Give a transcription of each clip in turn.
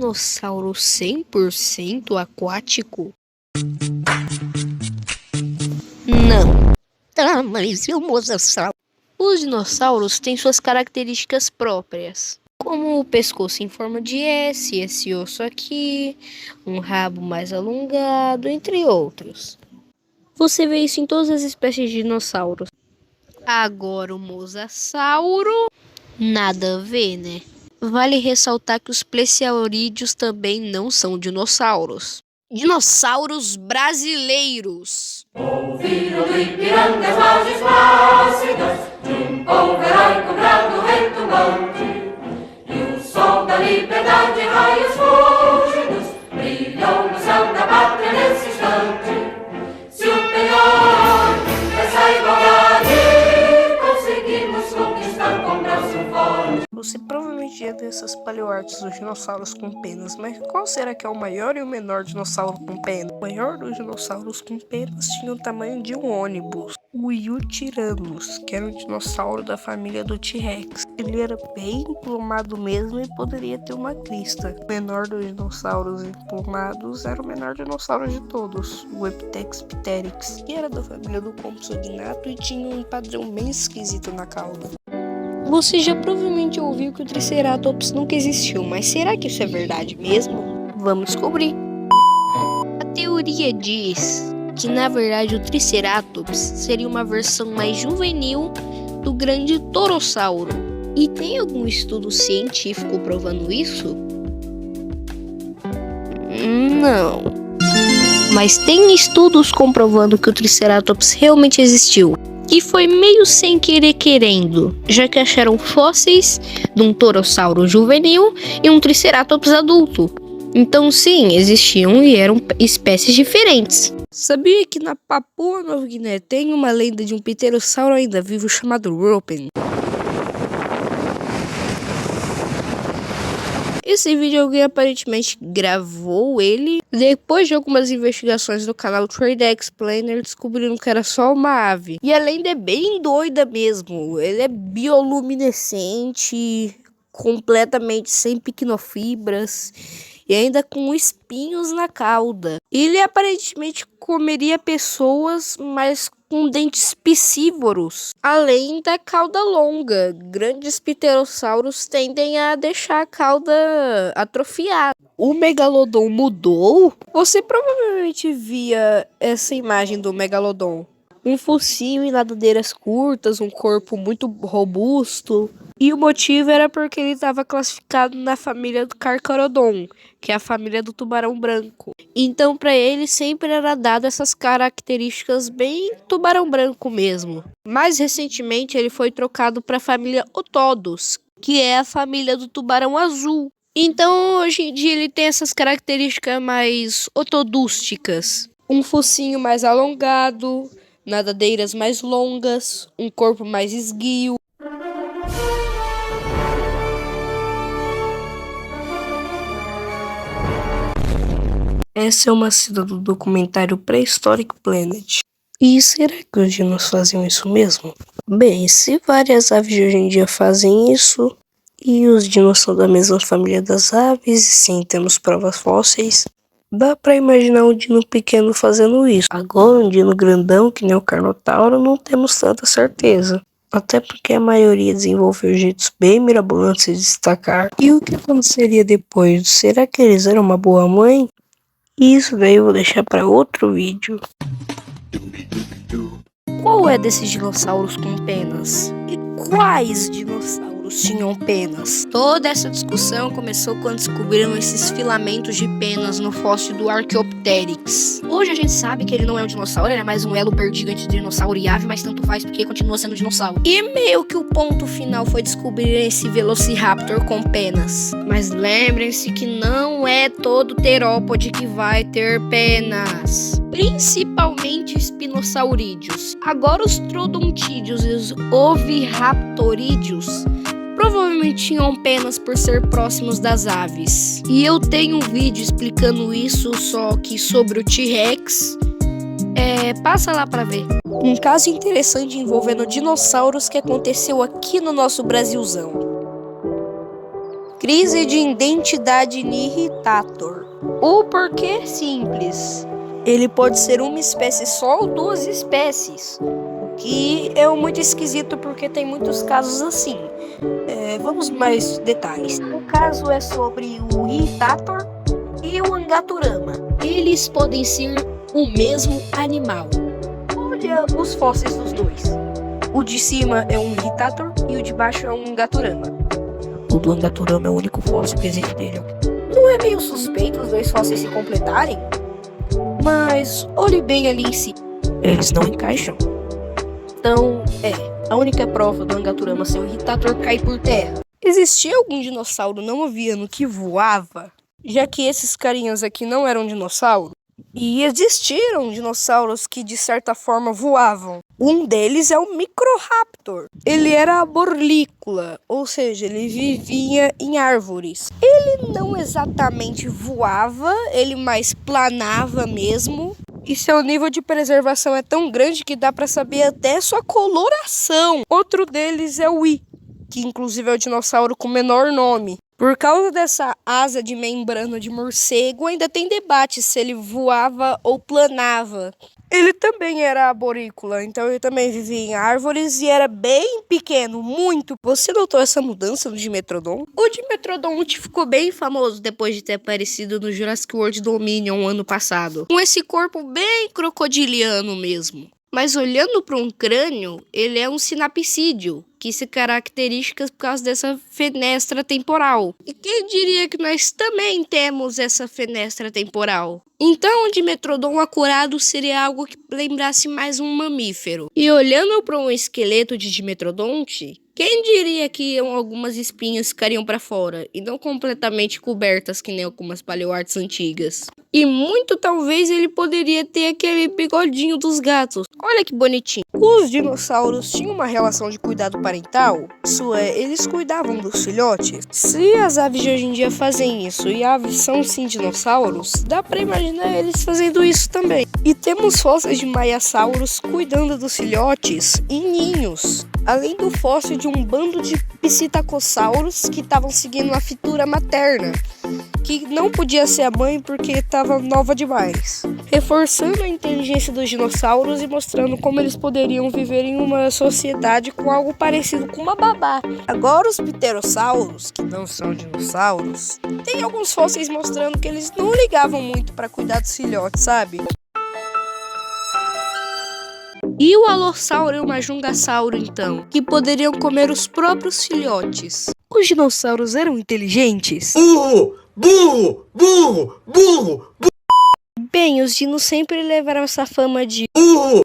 dinossauro 100% aquático? Não. Tá, mas e o mosasauro? Os dinossauros têm suas características próprias, como o pescoço em forma de S, esse osso aqui, um rabo mais alongado, entre outros. Você vê isso em todas as espécies de dinossauros. Agora o mosasauro, nada a ver, né? Vale ressaltar que os plesiaurídeos também não são dinossauros. Dinossauros brasileiros. Ouviram do Ipiranga as margens plácidas de um povo heróico, bravo, retumbante, e o sol da liberdade, raios fúlgidos, brilhou no céu da pátria nesse instante. Se o penhor dessa igualdade conseguimos conquistar com braço forte. Você provavelmente já viu essas paleoartes dos dinossauros com penas, mas qual será que é o maior e o menor dinossauro com penas? O maior dos dinossauros com penas tinha o tamanho de um ônibus, o Yutyrannus, que era um dinossauro da família do T-Rex. Ele era bem emplumado mesmo e poderia ter uma crista. O menor dos dinossauros emplumados era o menor dinossauro de todos, o Epitex pteryx, que era da família do Compsognathus e tinha um padrão bem esquisito na cauda. Você já provavelmente ouviu que o Triceratops nunca existiu, mas será que isso é verdade mesmo? Vamos descobrir. A teoria diz que, na verdade, o Triceratops seria uma versão mais juvenil do grande Torossauro. E tem algum estudo científico provando isso? Não. Mas tem estudos comprovando que o Triceratops realmente existiu. E foi meio sem querer querendo, já que acharam fósseis de um torossauro juvenil e um triceratops adulto. Então sim, existiam e eram espécies diferentes. Sabia que na Papua Nova Guiné tem uma lenda de um pterossauro ainda vivo chamado Ropen? Esse vídeo alguém aparentemente gravou ele. Depois de algumas investigações do canal Trade Explainer, descobriram que era só uma ave. E a lenda é bem doida mesmo. Ele é bioluminescente, completamente sem pequenofibras e ainda com espinhos na cauda. Ele aparentemente comeria pessoas, mas com dentes piscívoros, além da cauda longa. Grandes pterossauros tendem a deixar a cauda atrofiada. O megalodon mudou? Você provavelmente via essa imagem do megalodon. Um focinho e nadadeiras curtas, um corpo muito robusto. E o motivo era porque ele estava classificado na família do Carcharodon, que é a família do tubarão branco. Então, para ele, sempre era dado essas características bem tubarão branco mesmo. Mais recentemente, ele foi trocado para a família Otodos, que é a família do tubarão azul. Então, hoje em dia, ele tem essas características mais otodústicas. Um focinho mais alongado, nadadeiras mais longas, um corpo mais esguio. Essa é uma cena do documentário Prehistoric Planet. E será que os dinos faziam isso mesmo? Bem, se várias aves de hoje em dia fazem isso, e os dinos são da mesma família das aves, e sim, temos provas fósseis, dá pra imaginar um dino pequeno fazendo isso. Agora, um dino grandão, que nem o Carnotauro, não temos tanta certeza. Até porque a maioria desenvolveu jeitos bem mirabolantes de se destacar. E o que aconteceria depois? Será que eles eram uma boa mãe? Isso daí eu vou deixar para outro vídeo. Qual é desses dinossauros com penas? E quais dinossauros tinham penas? Toda essa discussão começou quando descobriram esses filamentos de penas no fóssil do Archaeopteryx. Hoje a gente sabe que ele não é um dinossauro, ele é mais um elo perdido entre dinossauro e ave, mas tanto faz porque continua sendo dinossauro. E meio que o ponto final foi descobrir esse Velociraptor com penas. Mas lembrem-se que não é todo terópode que vai ter penas, principalmente espinosaurídeos. Agora os troodontídeos e os oviraptorídeos provavelmente tinham penas por ser próximos das aves. E eu tenho um vídeo explicando isso, só que sobre o T-Rex. Passa lá pra ver. Um caso interessante envolvendo dinossauros que aconteceu aqui no nosso Brasilzão. Crise de identidade nihitator. O porquê é simples. Ele pode ser uma espécie só ou duas espécies. O que é muito esquisito porque tem muitos casos assim. Vamos mais detalhes. O caso é sobre o Irritator e o Angaturama. Eles podem ser o mesmo animal. Olha os fósseis dos dois. O de cima é um Irritator e o de baixo é um Angaturama. O do Angaturama é o único fóssil que existe dele. Não é meio suspeito os dois fósseis se completarem? Mas olhe bem ali em si. Eles não encaixam. Então, a única prova do Angaturama ser um Irritator cai por terra. Existia algum dinossauro não aviano que voava? Já que esses carinhas aqui não eram dinossauros? E existiram dinossauros que de certa forma voavam. Um deles é o Microraptor. Ele era arborícola, ou seja, ele vivia em árvores. Ele não exatamente voava, ele mais planava mesmo. E seu nível de preservação é tão grande que dá para saber até sua coloração. Outro deles é o I, que inclusive é o dinossauro com menor nome. Por causa dessa asa de membrana de morcego, ainda tem debate se ele voava ou planava. Ele também era arborícola, então ele também vivia em árvores e era bem pequeno, muito. Você notou essa mudança no Dimetrodon? O Dimetrodonte ficou bem famoso depois de ter aparecido no Jurassic World Dominion ano passado, com esse corpo bem crocodiliano mesmo. Mas olhando para um crânio, ele é um sinapsídeo, que se caracteriza por causa dessa fenestra temporal. E quem diria que nós também temos essa fenestra temporal? Então, o Dimetrodon acurado seria algo que lembrasse mais um mamífero. E olhando para um esqueleto de Dimetrodonte, quem diria que algumas espinhas ficariam para fora e não completamente cobertas que nem algumas paleoartes antigas? E muito talvez ele poderia ter aquele bigodinho dos gatos. Olha que bonitinho. Os dinossauros tinham uma relação de cuidado parental. Isso é, eles cuidavam dos filhotes. Se as aves de hoje em dia fazem isso e aves são sim dinossauros, dá pra imaginar eles fazendo isso também. E temos fósseis de maiassauros cuidando dos filhotes em ninhos. Além do fóssil de um bando de psittacossauros que estavam seguindo a fitura materna, que não podia ser a mãe porque estava nova demais, reforçando a inteligência dos dinossauros e mostrando como eles poderiam viver em uma sociedade com algo parecido com uma babá. Agora os pterossauros, que não são dinossauros, tem alguns fósseis mostrando que eles não ligavam muito para cuidar dos filhotes, sabe? E o alossauro e o majungassauro, então, que poderiam comer os próprios filhotes. Os dinossauros eram inteligentes? Burro! Burro! Burro! Burro! Bem, os dinos sempre levaram essa fama de Burro!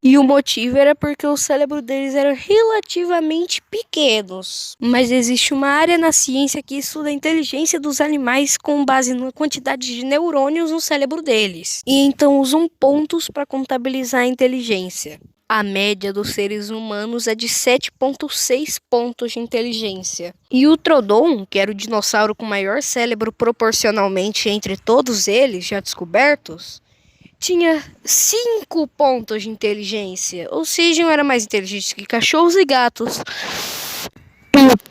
E o motivo era porque o cérebro deles era relativamente pequenos. Mas existe uma área na ciência que estuda a inteligência dos animais com base na quantidade de neurônios no cérebro deles. E então usam pontos para contabilizar a inteligência. A média dos seres humanos é de 7,6 pontos de inteligência. E o Trodon, que era o dinossauro com maior cérebro proporcionalmente entre todos eles já descobertos, tinha 5 pontos de inteligência. Ou seja, era mais inteligente que cachorros e gatos.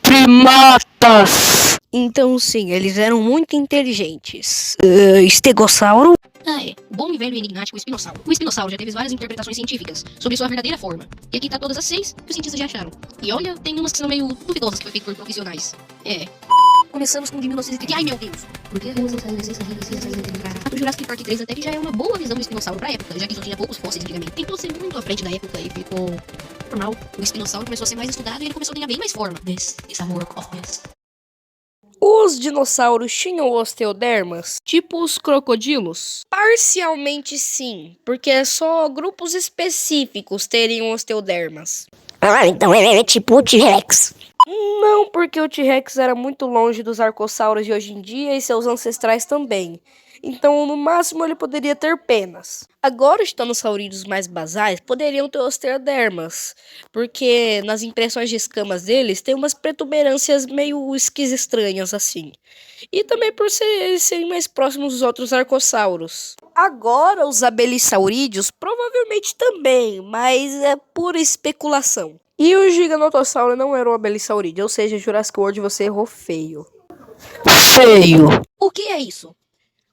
Primatas! Então sim, eles eram muito inteligentes. Estegossauro? Bom e velho e enigmático espinossauro. O espinossauro já teve várias interpretações científicas sobre sua verdadeira forma. E aqui tá todas as 6 que os cientistas já acharam. E olha, tem umas que são meio duvidosas que foi feito por profissionais. Começamos com o de 1930. Ai meu Deus! Porque o Jurassic Park 3 até que já é uma boa visão do espinossauro pra época, já que só tinha poucos fósseis antigamente. Tentou ser muito à frente da época e ficou normal. O espinossauro começou a ser mais estudado e ele começou a ganhar bem mais forma. This is a work of art. Os dinossauros tinham osteodermas, tipo os crocodilos? Parcialmente sim, porque só grupos específicos teriam osteodermas. Então é tipo o T-Rex. Não, porque o T-Rex era muito longe dos arcossauros de hoje em dia e seus ancestrais também. Então, no máximo, ele poderia ter penas. Agora, os dinossaurídeos mais basais poderiam ter osteodermas, porque nas impressões de escamas deles tem umas protuberâncias meio estranhas assim. E também por eles serem mais próximos dos outros arcossauros. Agora, os abelissaurídeos provavelmente também, mas é pura especulação. E o Giganotossauro não era uma Belisaurídea, ou seja, Jurassic World você errou feio. Feio! O que é isso?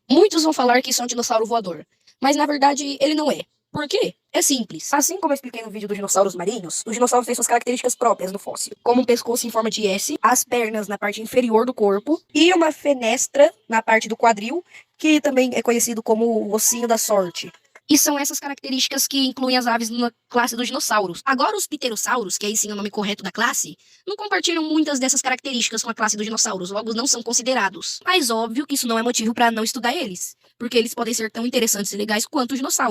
Muitos vão falar que isso é um dinossauro voador, mas na verdade ele não é. Por quê? É simples. Assim como eu expliquei no vídeo dos dinossauros marinhos, os dinossauros têm suas características próprias no fóssil, como um pescoço em forma de S, as pernas na parte inferior do corpo e uma fenestra na parte do quadril, que também é conhecido como o ossinho da sorte. E são essas características que incluem as aves na classe dos dinossauros. Agora, os pterossauros, que aí sim é o nome correto da classe, não compartilham muitas dessas características com a classe dos dinossauros, logo não são considerados. Mas óbvio que isso não é motivo para não estudar eles, porque eles podem ser tão interessantes e legais quanto os dinossauros.